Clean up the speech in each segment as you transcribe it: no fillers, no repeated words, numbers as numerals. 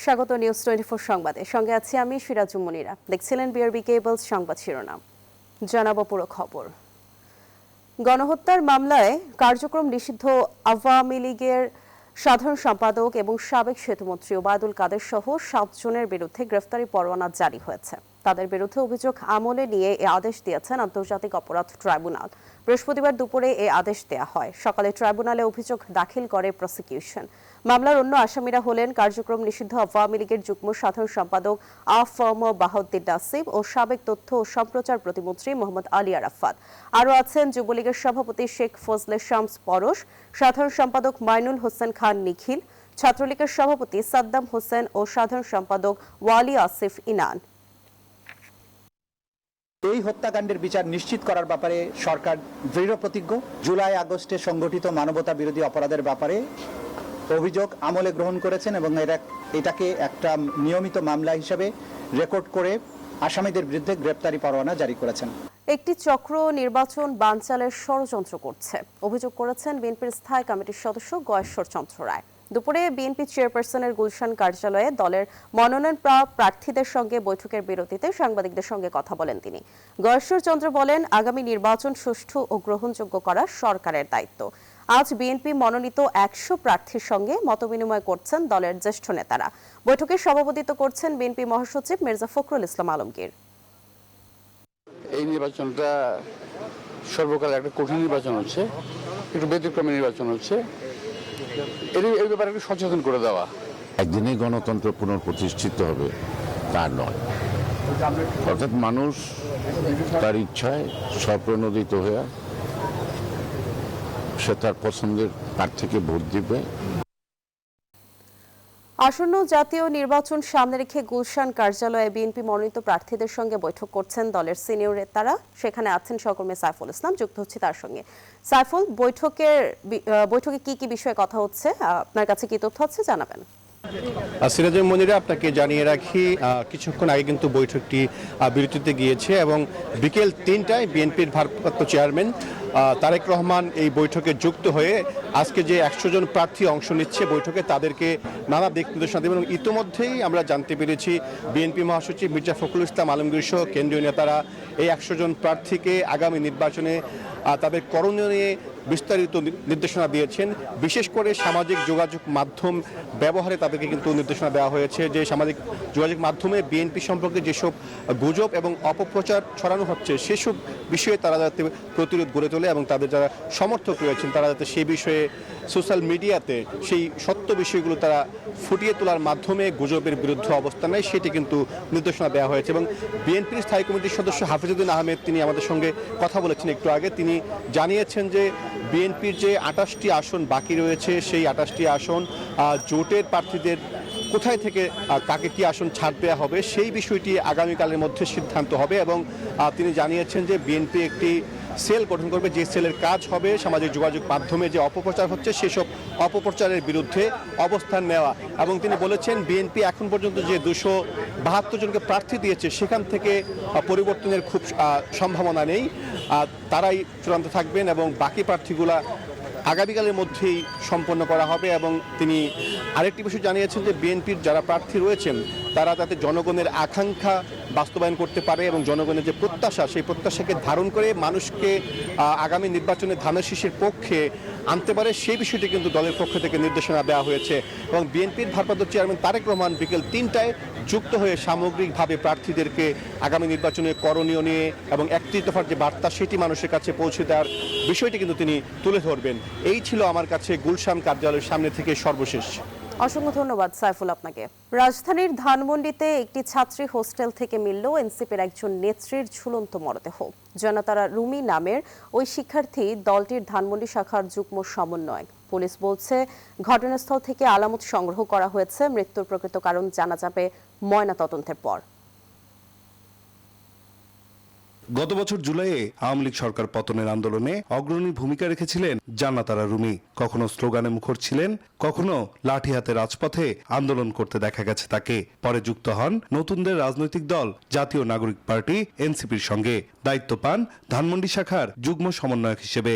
স্বাগত নিউজ 24 সংবাদে। সঙ্গে আছি আমি সিরাজুম মুনিরা। দেখছিলেন বিআরবি কেবলস সংবাদ শিরোনাম। জানাবো পুরো খবর। গণহত্যার মামলায় কার্যক্রম নিষিদ্ধ আওয়ামী লীগের সাধারণ সম্পাদক এবং সাবেক সেতুমন্ত্রী ওবায়দুল কাদের সহ 7 জনের বিরুদ্ধে গ্রেফতারি পরোয়ানা জারি হয়েছে। তাদের বিরুদ্ধে অভিযোগ আমলে নিয়ে এ আদেশ দিয়েছেন আন্তর্জাতিক অপরাধ ট্রাইব্যুনাল। বৃহস্পতিবার দুপুরে এ আদেশ দেয়া হয়। সকালে ট্রাইব্যুনালে অভিযোগ দাখিল করে প্রসিকিউশন। মামলার অন্য আসামিরা হলেন কার্যক্রম নিষিদ্ধ আওয়ামী লীগের যুগ্ম সাধারণ সম্পাদক আফম বাহাউদ্দিন নাসিব ও সাবেক তথ্য ও সম্প্রচার প্রতিমন্ত্রী মোহাম্মদ আলী আরাফাত। আরও আছেন যুবলীগের সভাপতি শেখ ফজলে শামস পরশ, সাধারণ সম্পাদক মাইনুল হোসেন খান নিখিল, ছাত্রলীগের সভাপতি সাদ্দাম হোসেন ও সাধারণ সম্পাদক ওয়ালি আসিফ ইনান। এই হত্যাকাণ্ডের বিচার নিশ্চিত করার ব্যাপারে সরকার দৃঢ় প্রতিজ্ঞ। জুলাই আগস্টে সংগঠিত মানবতা বিরোধী অপরাধের ব্যাপারে অভিযোগ আমলে গ্রহণ করেছেন এবং এটাকে একটা নিয়মিত মামলা হিসেবে রেকর্ড করে আসামিদের বিরুদ্ধে গ্রেপ্তারি পরোয়ানা জারি করেছেন। একটি চক্র নির্বাচন বানচালের ষড়যন্ত্র করছে অভিযোগ করেছেন বিএনপির স্থায়ী কমিটির সদস্য গয়েশ্বর চন্দ্র রায়। দুপুরে বিএনপি চেয়ারপারসনের গুলশান কার্যালয়ে দলের মনোনয়ন প্রার্থীদের সঙ্গে বৈঠকের বিরতিতে সাংবাদিকদের সঙ্গে কথা বলেন তিনি। গয়েশ্বর চন্দ্র বলেন, আগামী নির্বাচন সুষ্ঠু ও গ্রহণযোগ্য করা সরকারের দায়িত্ব। আজ বিএনপি মনোনীত 100 প্রার্থীর সঙ্গে মতবিনিময় করছেন দলের জ্যেষ্ঠ নেতারা। বৈঠকে সভাপতিত্ব করছেন বিএনপি মহাসচিব মির্জা ফখরুল ইসলাম আলমগীর। এই নির্বাচনটা সর্বকালে একটা কঠিন নির্বাচন হচ্ছে, একটু ব্যতিক্রমী নির্বাচন হচ্ছে। এই ব্যাপারে একটু সচেতন করে দেওয়া। একদিনে গণতন্ত্র পুনঃপ্রতিষ্ঠিত হবে তা নয়, অর্থাৎ মানুষ তার ইচ্ছায় স্বপ্রণোদিত হয়ে সে তার পছন্দের প্রার্থীকে ভোট দিবে। আসন্ন জাতীয় নির্বাচন সামনে রেখে গুলশান কার্যালয়ে বিএনপি মনোনীত প্রার্থীদের সঙ্গে বৈঠক করছেন দলের সিনিয়র নেতারা। সেখানে আছেন সহকর্মী সাইফুল ইসলাম, যুক্ত হচ্ছে তার সঙ্গে। সাইফুল, বৈঠকে কি কি বিষয়ে কথা হচ্ছে, আপনার কাছে কি তথ্য আছে জানাবেন। সিরাজুল মনিরা, আপনাকে জানিয়ে রাখি কিছুক্ষণ আগে কিন্তু বৈঠকটি বিরতিতে গিয়েছে এবং বিকেল 3টায় বিএনপির ভারপ্রাপ্ত চেয়ারম্যান তারেক রহমান এই বৈঠকে যুক্ত হয়ে আজকে যে 100 জন প্রার্থী অংশ নিচ্ছে বৈঠকে তাদেরকে নানা দিক নির্দেশনা দেবেন। এবং ইতিমধ্যেই আমরা জানতে পেরেছি বিএনপি মহাসচিব মির্জা ফখরুল ইসলাম আলমগীর সহ কেন্দ্রীয় নেতারা এই 100 জন প্রার্থীকে আগামী নির্বাচনে তাদের করণীয় নিয়ে বিস্তারিত নির্দেশনা দিয়েছেন। বিশেষ করে সামাজিক যোগাযোগ মাধ্যম ব্যবহারে তাদেরকে কিন্তু নির্দেশনা দেওয়া হয়েছে যে সামাজিক যোগাযোগ মাধ্যমে বিএনপি সম্পর্কে যেসব গুজব এবং অপপ্রচার ছড়ানো হচ্ছে সেসব বিষয়ে তারা যাতে প্রতিরোধ গড়ে তোলে এবং তাদের যারা সমর্থক রয়েছেন তারা যাতে সেই বিষয়ে সোশ্যাল মিডিয়াতে সেই সত্য বিষয়গুলো তারা ফুটিয়ে তোলার মাধ্যমে গুজবের বিরুদ্ধে অবস্থান নেয়, সেটি কিন্তু নির্দেশনা দেওয়া হয়েছে। এবং বিএনপির স্থায়ী কমিটির সদস্য হাফিজউদ্দিন আহমেদ তিনি আমাদের সঙ্গে কথা বলেছেন একটু আগে। তিনি জানিয়েছেন যে বিএনপির যে 28টি আসন বাকি রয়েছে সেই 28টি আসন জোটের প্রার্থীদের কোথায় থেকে কাকে কি আসন ছাড় দেওয়া হবে সেই বিষয়টি আগামীকালের মধ্যে সিদ্ধান্ত হবে। এবং তিনি জানিয়েছেন যে বিএনপি একটি সেল গঠন করবে, যে সেলের কাজ হবে সামাজিক যোগাযোগ মাধ্যমে যে অপপ্রচার হচ্ছে সেসব অপপ্রচারের বিরুদ্ধে অবস্থান নেওয়া। এবং তিনি বলেছেন বিএনপি এখন পর্যন্ত যে 272 জনকে প্রার্থী দিয়েছে সেখান থেকে পরিবর্তনের খুব সম্ভাবনা নেই, তারাই চূড়ান্ত থাকবেন এবং বাকি প্রার্থীগুলা আগামীকালের মধ্যেই সম্পন্ন করা হবে। এবং তিনি আরেকটি বিষয় জানিয়েছেন যে বিএনপির যারা প্রার্থী রয়েছেন তারা যাতে জনগণের আকাঙ্ক্ষা বাস্তবায়ন করতে পারে এবং জনগণের যে প্রত্যাশা সেই প্রত্যাশাকে ধারণ করে মানুষকে আগামী নির্বাচনে ধানের শীষের পক্ষে আনতে পারে সেই বিষয়টি কিন্তু দলের পক্ষ থেকে নির্দেশনা দেওয়া হয়েছে। এবং বিএনপির ভারপ্রাপ্ত চেয়ারম্যান তারেক রহমান বিকেল 3টায় যুক্ত হয়ে সামগ্রিকভাবে প্রার্থীদেরকে আগামী নির্বাচনে করণীয় নিয়ে এবং 31 দফার যে বার্তা সেটি মানুষের কাছে পৌঁছে দেওয়ার বিষয়টি কিন্তু তিনি তুলে ধরবেন। এই ছিল আমার কাছে গুলশান কার্যালয়ের সামনে থেকে সর্বশেষ। অসংখ্য ধন্যবাদ সাইফুল আপনাকে। রাজধানীর ধানমন্ডিতে একটি ছাত্রী হোস্টেল থেকে মিলল এনসিপির একজন নেত্রীর ঝুলন্ত মরদেহ। জনতারা রুমি নামের ওই শিক্ষার্থী দলটির ধানমন্ডি শাখার যুগ্ম সমন্বয়ক। পুলিশ বলছে ঘটনাস্থল থেকে আলামত সংগ্রহ করা হয়েছে। মৃত্যুর প্রকৃত কারণ জানা যাবে ময়নাতদন্তের পর। গত বছর জুলাইয়ে আওয়ামী লীগ সরকার পতনের আন্দোলনে অগ্রণী ভূমিকা রেখেছিলেন জান্নাতারা রুমি। কখনো স্লোগানে মুখর ছিলেন, কখনো লাঠি হাতে রাজপথে আন্দোলন করতে দেখা গেছে তাকে। পরে যুক্ত হন নতুনদের রাজনৈতিক দল জাতীয় নাগরিক পার্টি এনসিপির সঙ্গে। দায়িত্ব পান ধানমন্ডি শাখার যুগ্ম সমন্বয়ক হিসেবে।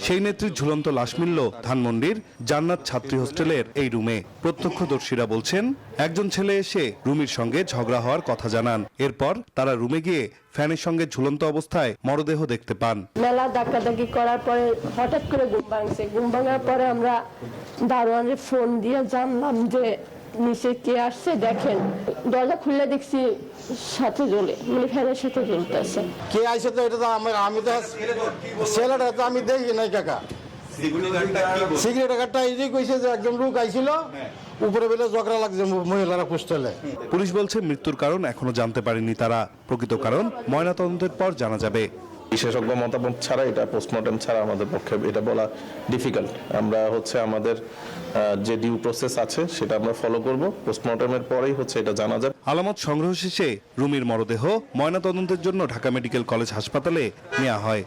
সেই নেত্রীর ঝুলন্ত লাশ মিলল ধানমন্ডির জান্নাত ছাত্রী হোস্টেলের এই রুমে। প্রত্যক্ষদর্শীরা বলছেন, একজন ছেলে এসে রুমির সঙ্গে ঝগড়া হওয়ার কথা জানান। এরপর তারা রুমে গিয়ে ফ্যানের সঙ্গে ঝুলন্ত অবস্থায় মরদেহ দেখতে পান। মেলা ডাকাডাকি করার পরে হঠাৎ করে ঘুম ভাঙছে। ঘুম ভাঙার পরে আমরা দারোয়ানের ফোন দিয়ে জানলাম যে নিচে কে আসছে দেখেন। দরজা খুললে দেখছি সাথে জ্বলে, মানে ফ্যানের সাথে জ্বলতেছে। কে আইছে তো এটা তো আমি তো ছেলেটা তো আমি দেখি নাই কাকা। সিগারেট কার্ডটা এই যে কইছে যে একজন লোক আইছিল, উপরে বেলে ঝগড়া লাগছে মহিলারা হোস্টেলে। পুলিশ বলছে মৃত্যুর কারণ এখনো জানতে পারেনি তারা। প্রকৃত কারণ ময়নাতদন্তের পর জানা যাবে। বিশেষজ্ঞ মতামত ছাড়া, এটা পোস্টমর্টেম ছাড়া আমাদের পক্ষে এটা বলা ডিফিকাল্ট। আমরা আমাদের যে ডিউ প্রসেস আছে সেটা আমরা ফলো করব। পোস্টমর্টেমের পরেই এটা জানা যাবে। আলামত সংগ্রহ শেষে রুমির মরদেহ ময়নাতদন্তের জন্য ঢাকা মেডিকেল কলেজ হাসপাতালে নেওয়া হয়।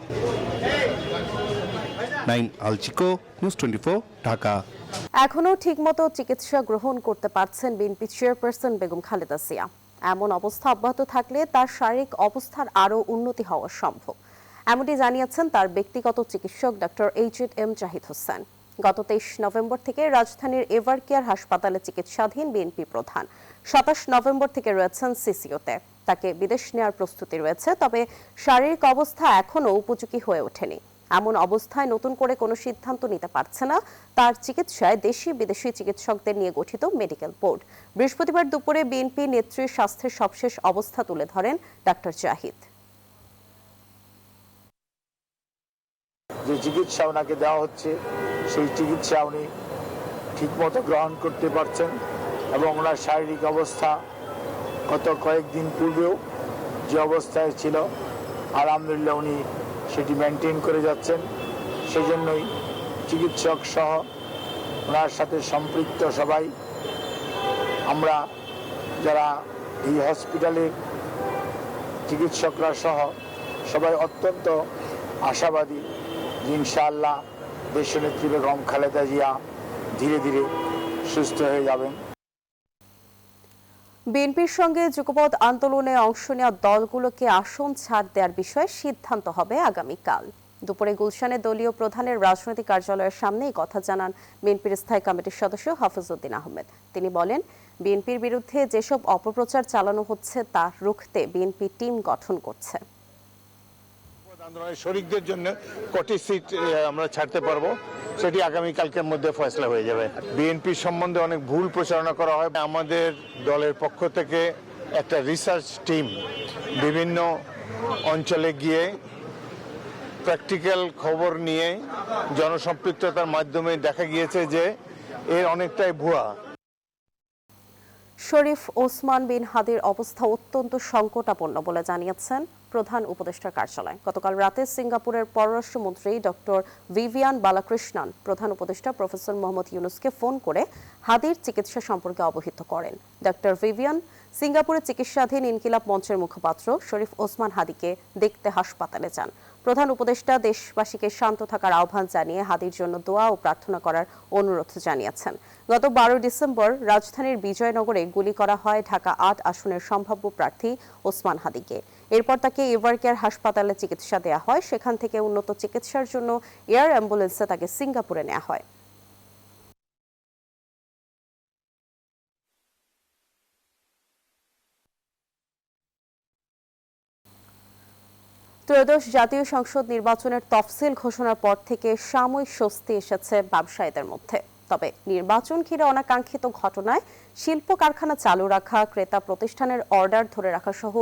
নাইম আলচিকো, নিউজ 24, ঢাকা। এখনো ঠিকমতো চিকিৎসা গ্রহণ করতে পারছেন বিএনপি চেয়ারপারসন বেগম খালেদা জিয়া। এমন অবস্থা অব্যাহত থাকলে তার শারীরিক অবস্থার আরও উন্নতি হওয়া সম্ভব, এমনটি জানিয়েছেন তার ব্যক্তিগত চিকিৎসক ডক্টর এইচ.এম. জাহিদ হোসেন। গত 23 নভেম্বর থেকে রাজধানীর এভার কেয়ার হাসপাতালে চিকিৎসাধীন বিএনপি প্রধান 27 নভেম্বর থেকে রয়েছেন সিসিওতে। তাকে বিদেশ নেওয়ার প্রস্তুতি রয়েছে, তবে শারীরিক অবস্থা এখনও উপযোগী হয়ে ওঠেনি। এমন অবস্থায় নতুন করে কোনো সিদ্ধান্ত নিতে পারছে না তার চিকিৎসায় দেশি বিদেশি চিকিৎসকদের নিয়ে গঠিত মেডিকেল বোর্ড। বৃহস্পতিবার দুপুরে বিএনপি নেত্রীর স্বাস্থ্যের সবশেষ অবস্থা তুলে ধরেন ডক্টর জাহিদ। যে চিকিৎসা ওনাকে দেওয়া হচ্ছে সেই চিকিৎসা উনি ঠিকমতো গ্রহণ করতে পারছেন এবং ওনার শারীরিক অবস্থা গত কয়েকদিন পূর্বেও যে অবস্থায় ছিল আলহামদুলিল্লাহ উনি সেটি মেনটেন করে যাচ্ছেন। সেজন্যই চিকিৎসক সহ ওনার সাথে সম্পৃক্ত সবাই, আমরা যারা এই হসপিটালের চিকিৎসকরা সহ সবাই অত্যন্ত আশাবাদী যে ইনশাআল্লাহ দেশনেত্রী বেগম খালেদা জিয়া ধীরে ধীরে সুস্থ হয়ে যাবেন। বিএনপির সঙ্গে যুগপৎ আন্দোলনে অংশ নেওয়া দলগুলোকে আসন ছাড় দেওয়ার বিষয়ে সিদ্ধান্ত হবে আগামীকাল। দুপুরে গুলশানে দলীয় প্রধানের রাজনৈতিক কার্যালয়ের সামনে এই কথা জানান বিএনপির স্থায়ী কমিটির সদস্য হাফিজউদ্দিন আহমেদ। তিনি বলেন, বিএনপির বিরুদ্ধে যেসব অপপ্রচার চালানো হচ্ছে তা রুখতে বিএনপি টিম গঠন করছে। আন্দোলনের শরিকদের জন্য কটি সিট আমরা ছাড়তে পারবো সেটি আগামীকালকের মধ্যে ফয়সলা হয়ে যাবে। বিএনপি সম্বন্ধে অনেক ভুল প্রচারণা করা হয়। আমাদের দলের পক্ষ থেকে একটা রিসার্চ টিম বিভিন্ন অঞ্চলে গিয়ে প্র্যাকটিক্যাল খবর নিয়ে জনসম্পৃক্ততার মাধ্যমে দেখা গিয়েছে যে এর অনেকটাই ভুয়া। শরীফ ওসমান বিন হাদির অবস্থা অত্যন্ত সংকটাপন্ন বলে জানিয়েছেন প্রধান উপদেষ্টার কার্যালয়। গতকাল রাতে সিঙ্গাপুরের পররাষ্ট্রমন্ত্রী ডক্টর ভিভিয়ান বালাকৃষ্ণন প্রধান উপদেষ্টা প্রফেসর মোহাম্মদ ইউনুসকে ফোন করে হাদির চিকিৎসা সম্পর্কে অবহিত করেন। ডক্টর ভিভিয়ান সিঙ্গাপুরে চিকিৎসাধীন ইনকিলাব মঞ্চের মুখপাত্র শরীফ ওসমান হাদিকে দেখতে হাসপাতালে যান। প্রধান উপদেষ্টা দেশবাসীকে শান্ত থাকার আহ্বান জানিয়ে হাদির জন্য দোয়া ও প্রার্থনা করার অনুরোধ জানিয়েছেন। গত 12 ডিসেম্বর রাজধানীর বিজয়নগরে গুলি করা হয় ঢাকা 8 আসনের সম্ভাব্য প্রার্থী ওসমান হাদিকে। এরপর তাকে এভার কেয়ার হাসপাতালে চিকিৎসা দেওয়া হয়। সেখান থেকে উন্নত চিকিৎসার জন্য এয়ার অ্যাম্বুলেন্সে তাকে সিঙ্গাপুরে নেওয়া হয়। ত্রয়োদশ জাতীয় সংসদ নির্বাচনের তফসিল ঘোষণার পর থেকে সাময়িক স্বস্তি এসেছে ব্যবসায়ীদের মধ্যে। তবে নির্বাচন ঘিরে অনাকাঙ্ক্ষিত ঘটনায় শিল্প কারখানা চালু রাখা, ক্রেতা প্রতিষ্ঠানের অর্ডার ধরে রাখা সহ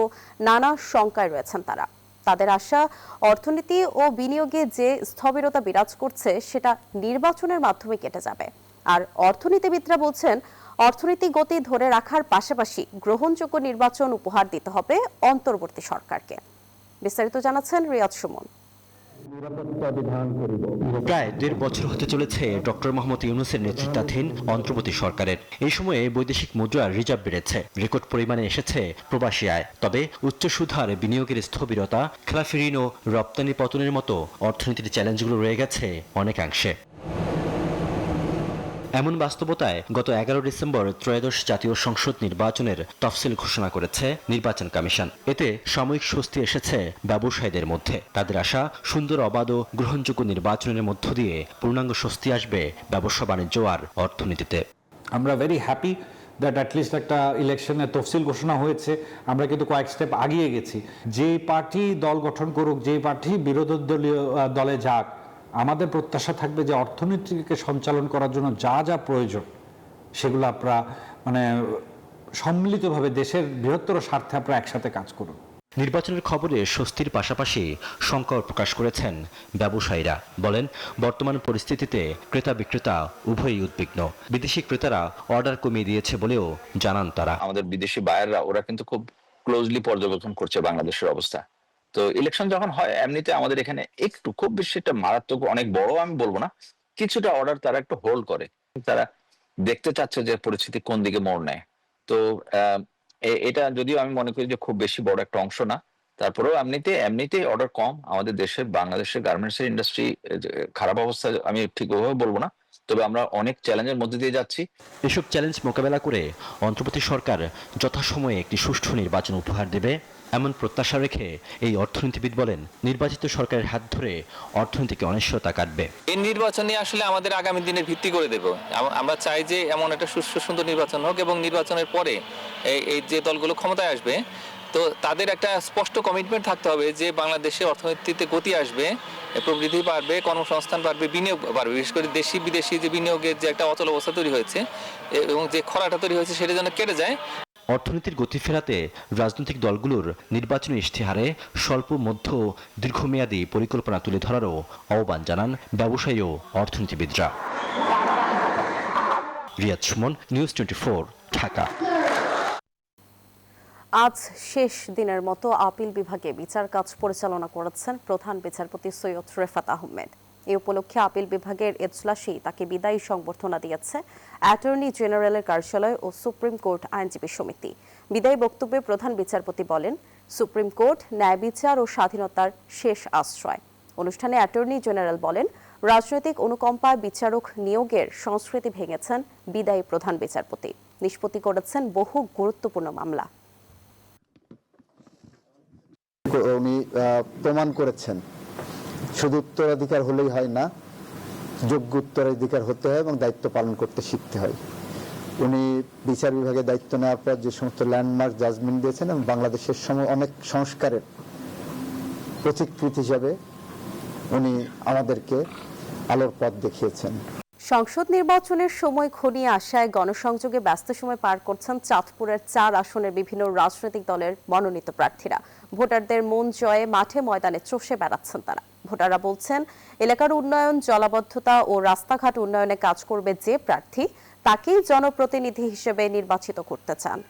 নানা শঙ্কায় রয়েছেন তারা। তাদের আশা, অর্থনীতি ও বিনিয়োগে যে স্থবিরতা বিরাজ করছে সেটা নির্বাচনের মাধ্যমে কেটে যাবে। আর অর্থনীতিবিদরা বলছেন, অর্থনীতি গতি ধরে রাখার পাশাপাশি গ্রহণযোগ্য নির্বাচন উপহার দিতে হবে অন্তর্বর্তী সরকারকে। বিস্তারিত জানাচ্ছেন রিয়াদ সুমন। প্রায় 1.5 বছর হতে চলেছে ডক্টর মোহাম্মদ ইউনূসের নেতৃত্বাধীন অন্তর্বর্তী সরকারের। এই সময়ে বৈদেশিক মুদ্রার রিজার্ভ বেড়েছে, রেকর্ড পরিমাণে এসেছে প্রবাসী আয়। তবে উচ্চ সুদহার, বিনিয়োগের স্থবিরতা, খেলাফি ঋণ ও রপ্তানি পতনের মতো অর্থনীতির চ্যালেঞ্জগুলো রয়ে গেছে অনেকাংশে। এমন বাস্তবতায় গত 11 ডিসেম্বর ত্রয়োদশ জাতীয় সংসদ নির্বাচনের তফসিল ঘোষণা করেছে নির্বাচন কমিশন। এতে সাময়িক স্বস্তি এসেছে ব্যবসায়ীদের মধ্যে। তাদের আশা, সুন্দর, অবাধ ও গ্রহণযোগ্য নির্বাচনের মধ্য দিয়ে পূর্ণাঙ্গ স্বস্তি আসবে ব্যবসা বাণিজ্য আর অর্থনীতিতে। আমরা ভেরি হ্যাপি দ্যাট অ্যাটলিস্ট একটা ইলেকশনের তফসিল ঘোষণা হয়েছে। আমরা কিন্তু কয়েক স্টেপ আগিয়ে গেছি। যে পার্টি দল গঠন করুক, যে পার্টি বিরোধী দলীয় দলে যাক, আমাদের প্রত্যাশা থাকবে যে অর্থনীতিকে সঞ্চালন করার জন্য যা যা প্রয়োজন সেগুলো আপনারা সম্মিলিতভাবে দেশের বৃহত্তর স্বার্থে আপনারা একসাথে কাজ করুন। নির্বাচনের খবরে স্বস্তির পাশাপাশি শঙ্কাও প্রকাশ করেছেন ব্যবসায়ীরা। বলেন, বর্তমান পরিস্থিতিতে ক্রেতা বিক্রেতা উভয়ই উদ্বিগ্ন। বিদেশি ক্রেতারা অর্ডার কমিয়ে দিয়েছে বলেও জানান তারা। আমাদের বিদেশি বায়াররা ওরা কিন্তু খুব ক্লোজলি পর্যবেক্ষণ করছে বাংলাদেশের অবস্থা। তো ইলেকশন যখন হয় এমনিতে আমাদের এখানে একটু খুব বেশি একটা মারাত্মক অনেক বড় আমি বলবো না, কিছুটা অর্ডার তারা একটু হোল্ড করে। তারা দেখতে চাচ্ছে যে পরিস্থিতি কোন দিকে মোড় নেয়। তো এটা যদিও আমি মনে করি যে খুব বেশি বড় একটা অংশ না, তারপরেও এমনিতেই অর্ডার কম। আমাদের দেশে বাংলাদেশের গার্মেন্টসের ইন্ডাস্ট্রি খারাপ অবস্থা আমি ঠিক ওভাবে বলবো না, তবে আমরা অনেক চ্যালেঞ্জের মধ্যে দিয়ে যাচ্ছি। এসব চ্যালেঞ্জ মোকাবেলা করে অন্তর্বর্তী সরকার যথাসময়ে একটি সুষ্ঠু নির্বাচন উপহার দেবে এমন প্রত্যাশা রেখে এই অর্থনীতিবিদ বলেন, নির্বাচিত সরকারের হাত ধরে অর্থনীতিকে অনিশ্চয়তা কাটবে। এই নির্বাচনই আসলে আমাদের আগামী দিনের ভিত্তি করে দেব। আমরা চাই যে এমন একটা সুষ্ঠু সুন্দর নির্বাচন হোক এবং নির্বাচনের পরে এই যে দলগুলো ক্ষমতায় আসবে তো তাদের একটা স্পষ্ট কমিটমেন্ট থাকতে হবে যে বাংলাদেশের অর্থনীতিতে গতি আসবে, প্রবৃদ্ধি বাড়বে, কর্মসংস্থান বাড়বে, বিনিয়োগ বাড়বে। বিশেষ করে দেশি বিদেশি যে বিনিয়োগের যে একটা অচল অবস্থা তৈরি হয়েছে এবং যে খরাটা তৈরি হয়েছে সেটা যেন কেটে যায়। অর্থনীতির গতি ফেরাতে রাজনৈতিক দলগুলোর নির্বাচনী ইশতেহারে স্বল্প, মধ্য ও দীর্ঘমেয়াদী পরিকল্পনা তুলে ধরারও আহ্বান জানান ব্যবসায়ী ও অর্থনীতিবিদরা। রিয়াদ সুমন, নিউজ 24, ঢাকা। আজ শেষ দিনের মতো আপিল বিভাগে বিচার কাজ পরিচালনা করেছেন প্রধান বিচারপতি সৈয়দ রেফাত আহমেদ। এই উপলক্ষে আপিল বিভাগের এজলাসেই তাকে বিদায়ী সংবর্ধনা দিয়েছে অ্যাটর্নি জেনারেলের কার্যালয় ও সুপ্রিম কোর্ট আইনজীবী সমিতি। বিদায়ী বক্তব্যে প্রধান বিচারপতি বলেন, সুপ্রিম কোর্ট ন্যায় বিচার ও স্বাধীনতার শেষ আশ্রয়। অনুষ্ঠানে অ্যাটর্নি জেনারেল বলেন, রাজনৈতিক অনুকম্পায় বিচারক নিয়োগের সংস্কৃতি ভেঙেছেন বিদায়ী প্রধান বিচারপতি। নিষ্পত্তি করেছেন বহু গুরুত্বপূর্ণ মামলা। উনি প্রমাণ করেছেন শুধু উত্তরাধিকার হলেই হয় না, যোগ্য উত্তরাধিকার হতে হয় এবং দায়িত্ব পালন করতে শিখতে হয়। উনি বিচার বিভাগে দায়িত্ব নেওয়ার পর যে সমস্ত ল্যান্ডমার্ক জাজমেন্ট দিয়েছেন এবং বাংলাদেশের অনেক সংস্কারের প্রতিকৃতি হিসাবে উনি আমাদেরকে আলোর পথ দেখিয়েছেন। সংসদ নির্বাচনের সময় ঘনিয়ে আসায় গণসংযোগে ব্যস্ত সময় পার করছেন চাঁদপুরের 4 আসনের বিভিন্ন রাজনৈতিক দলের মনোনীত প্রার্থীরা। ভোটারদের মন জয়ে মাঠে ময়দানে চষে বেড়াচ্ছেন তারা। ভোটাররা বলছেন, এলাকার উন্নয়ন, জলাবদ্ধতা ও রাস্তাঘাট উন্নয়নে কাজ করবে যে প্রার্থী, তাকেই জনপ্রতিনিধি হিসেবে নির্বাচিত করতে চান।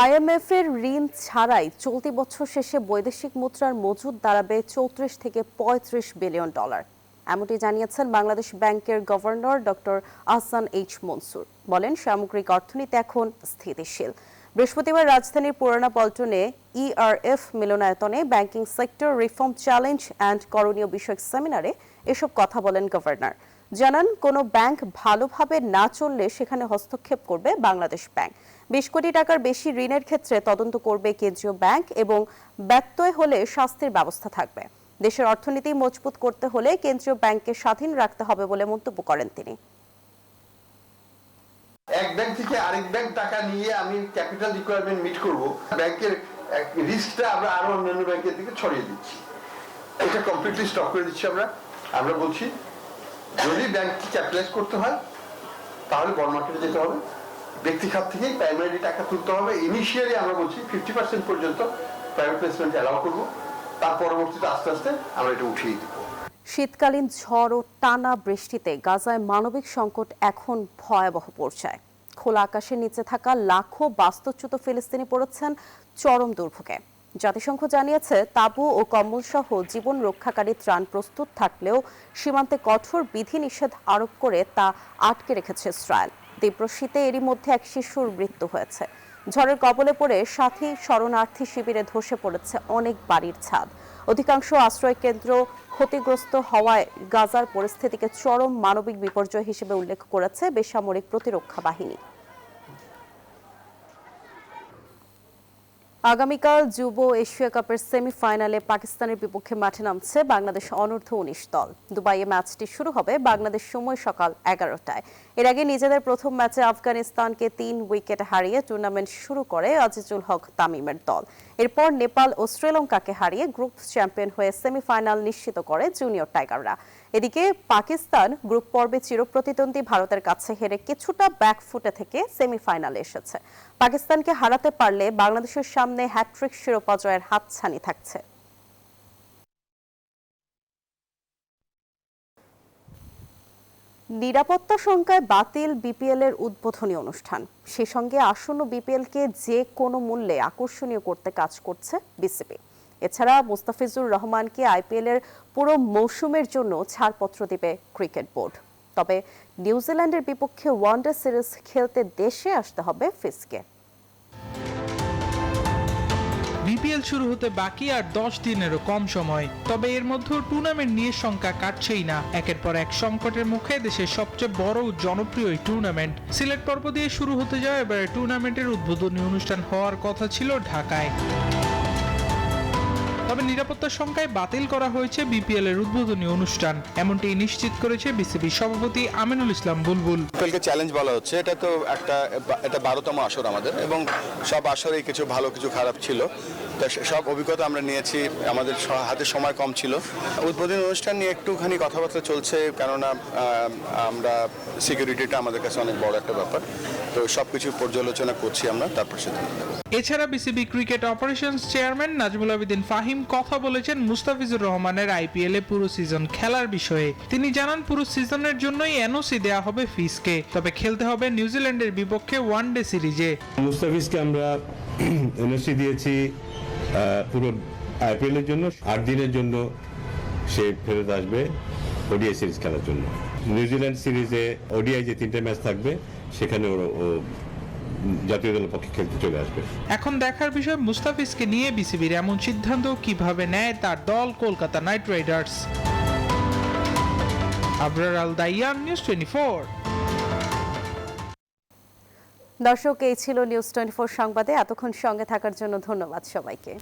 আইএমএফ এর ঋণ ছাড়াই চলতি বছর শেষে বৈদেশিক মুদ্রার মজুদ দাঁড়াবে 34 থেকে 35 বিলিয়ন ডলার। এমনটি জানিয়েছেন বাংলাদেশ ব্যাংকের governor doctor Ahsan H Mansur. বলেন, সামগ্রিক অর্থনীতি এখন স্থিতিশীল। বৃহস্পতিবার রাজধানীর পুরানা পল্টনে ইআরএফ মিলনায়তনে banking sector reform challenge and করণীয় বিষয়ক সেমিনারে এসব কথা বলেন গভর্নর। জানান, কোনো ব্যাংক ভালোভাবে না চললে সেখানে হস্তক্ষেপ করবে বাংলাদেশ ব্যাংক। 20 কোটি টাকার বেশি ঋণের ক্ষেত্রে তদন্ত করবে কেন্দ্রীয় ব্যাংক এবং ব্যত্যয় হলে শাস্তির ব্যবস্থা থাকবে। দেশের অর্থনীতি মজবুত করতে হলে কেন্দ্রীয় ব্যাংককে স্বাধীন রাখতে হবে বলে মন্তব্য করেন তিনি। এক ব্যাংক থেকে আরেক ব্যাংক টাকা নিয়ে আমি ক্যাপিটাল রিকোয়ারমেন্ট মিট করব, ব্যাংকের রিস্কটা আমরা আরো অন্যান্য ব্যাংকের দিকে ছড়িয়ে দিচ্ছি। এটা কমপ্লিটলি স্টপ করে দিচ্ছি। আমরা বলছি, যদি ব্যাংককে ক্যাপিটালাইজ করতে হয় তাহলে বন্ড মার্কেটে যেতে হবে, ব্যক্তি খাত থেকেই প্রাইমারি টাকা তুলতে হবে। ইনিশিয়ালি আমরা বলছি 50% পর্যন্ত প্রাইভেট প্লেসমেন্ট অ্যালাউ করব, তার পরবর্তীতে আস্তে আস্তে আমরা এটা উঠিয়ে দেব। শীতকালীন ঝড় ও টানা বৃষ্টিতে গাজায় মানবিক সংকট এখন ভয়াবহ পর্যায়ে। খোলা আকাশের নিচে থাকা লাখো বাস্তুচ্যুত ফিলিস্তিনি পড়েছেন চরম দুর্ভোগে। জাতিসংঘ জানিয়েছে, তাঁবু ও কম্বল সহ জীবন রক্ষাকারী ত্রাণ প্রস্তুত থাকলেও সীমান্তে কঠোর বিধিনিষেধ আরোপ করে তা আটকে রেখেছে ইসরায়েল। তীব্র শীতে এরই মধ্যে এক শিশুর মৃত্যু হয়েছে। ঝড়ের কবলে পড়ে সাথী শরণার্থী শিবিরে ধসে পড়েছে অনেক বাড়ির ছাদ। অধিকাংশ আশ্রয় কেন্দ্র ক্ষতিগ্রস্ত হওয়ায় গাজার পরিস্থিতিকে চরম মানবিক বিপর্যয় হিসেবে উল্লেখ করেছে বেসামরিক প্রতিরক্ষা বাহিনী। আগামীকাল যুব এশিয়া কাপের সেমিফাইনালে পাকিস্তানের বিপক্ষে মাঠে নামছে বাংলাদেশ অনূর্ধ্ব-19 দল। দুবাইয়ে ম্যাচটি শুরু হবে বাংলাদেশ সময় সকাল 11টায়। এর আগে নিজেদের প্রথম ম্যাচে আফগানিস্তানকে 3 উইকেট হারিয়ে টুর্নামেন্ট শুরু করে আজিজুল হক তামিমের দল। এরপর নেপাল ও শ্রীলঙ্কাকে হারিয়ে গ্রুপ চ্যাম্পিয়ন হয়ে সেমিফাইনাল নিশ্চিত করে জুনিয়র টাইগাররা। এদিকে পাকিস্তান গ্রুপ পর্বে চিরপ্রতিদ্বন্দ্বী ভারতের কাছে হেরে কিছুটা ব্যাকফুটে থেকে সেমিফাইনালে এসেছে। পাকিস্তানকে হারাতে পারলে বাংলাদেশের সামনে হ্যাট্রিক শিরোপা জয়ের হাতছানি থাকছে। নিরাপত্তা শঙ্কায় বাতিল বিপিএল এর উদ্বোধনী অনুষ্ঠান। সেই সঙ্গে আসন্ন বিপিএল কে যে কোনো মূল্যে আকর্ষণীয় করতে কাজ করছে বিসিবি। এছাড়া মুস্তাফিজুর রহমানকে আইপিএল এর পুরো মৌসুমের জন্য ছাড়পত্র দেবে ক্রিকেট বোর্ড। তবে নিউজিল্যান্ডের বিপক্ষে ওয়ানডে সিরিজ খেলতে দেশে আসতে হবে ফিসকে। বিপিএল শুরু হতে বাকি আর 10 দিনেরও কম সময়। তবে এর মধ্যে টুর্নামেন্ট নিয়ে শঙ্কা কাটছেই না। একের পর এক সংকটের মুখে দেশের সবচেয়ে বড় ও জনপ্রিয় এই টুর্নামেন্ট সিলেট পর্ব দিয়ে শুরু হতে যাওয়া এবারে টুর্নামেন্টের উদ্বোধনী অনুষ্ঠান হওয়ার কথা ছিল ঢাকায়। তবে নিরাপত্তার শঙ্কায় বাতিল করা হয়েছে বিপিএল এর উদ্বোধনী অনুষ্ঠান, এমনটি নিশ্চিত করেছে বিসিবি সভাপতি আমিনুল ইসলাম বুলবুল। বিপিএলকে চ্যালেঞ্জ বলা হচ্ছে, এটা তো এটা 12তম আসর আমাদের, এবং সব আসরেই কিছু ভালো কিছু খারাপ ছিল। তো সব অভিজ্ঞতা আমরা নিয়েছি, আমাদের হাতে সময় কম ছিল। উদ্বোধনী অনুষ্ঠান নিয়ে একটুখানি কথাবার্তা চলছে, কেননা আমরা সিকিউরিটিটা আমাদের কাছে অনেক বড় একটা ব্যাপার। তো সবকিছু পর্যালোচনা করছি আমরা, তারপর সিদ্ধান্ত নেব। এছাড়া BCB cricket operations chairman Nazmul Abedin Fahim কথা বলেছেন মুস্তাফিজুর রহমানের আইপিএল এ পুরো সিজন খেলার বিষয়ে। তিনি জানান পুরো সিজনের জন্যই এনওসি দেয়া হবে ফিসকে, তবে খেলতে হবে নিউজিল্যান্ডের বিপক্ষে ওয়ানডে সিরিজে। মুস্তাফিজকে আমরা এনওসি দিয়েছি পুরো আইপিএল এর জন্য, 8 দিনের জন্য সে ফেরত আসবে ওডিআই সিরিজ খেলার জন্য। নিউজিল্যান্ড সিরিজে ওডিআই যে 3টে ম্যাচ থাকবে সেখানে ও জাতীয় দলের পক্ষে খেলতে চলে আসবে। এখন দেখার বিষয় মুস্তাফিজকে নিয়ে বিসিবির এমন সিদ্ধান্ত কিভাবে নেয় তার দল কলকাতা নাইট রাইডার্স। আবরার আল দাইয়ান, নিউজ 24। দর্শক, এই ছিল নিউজ 24 সংবাদে। এতক্ষণ সঙ্গে থাকার জন্য ধন্যবাদ সবাইকে।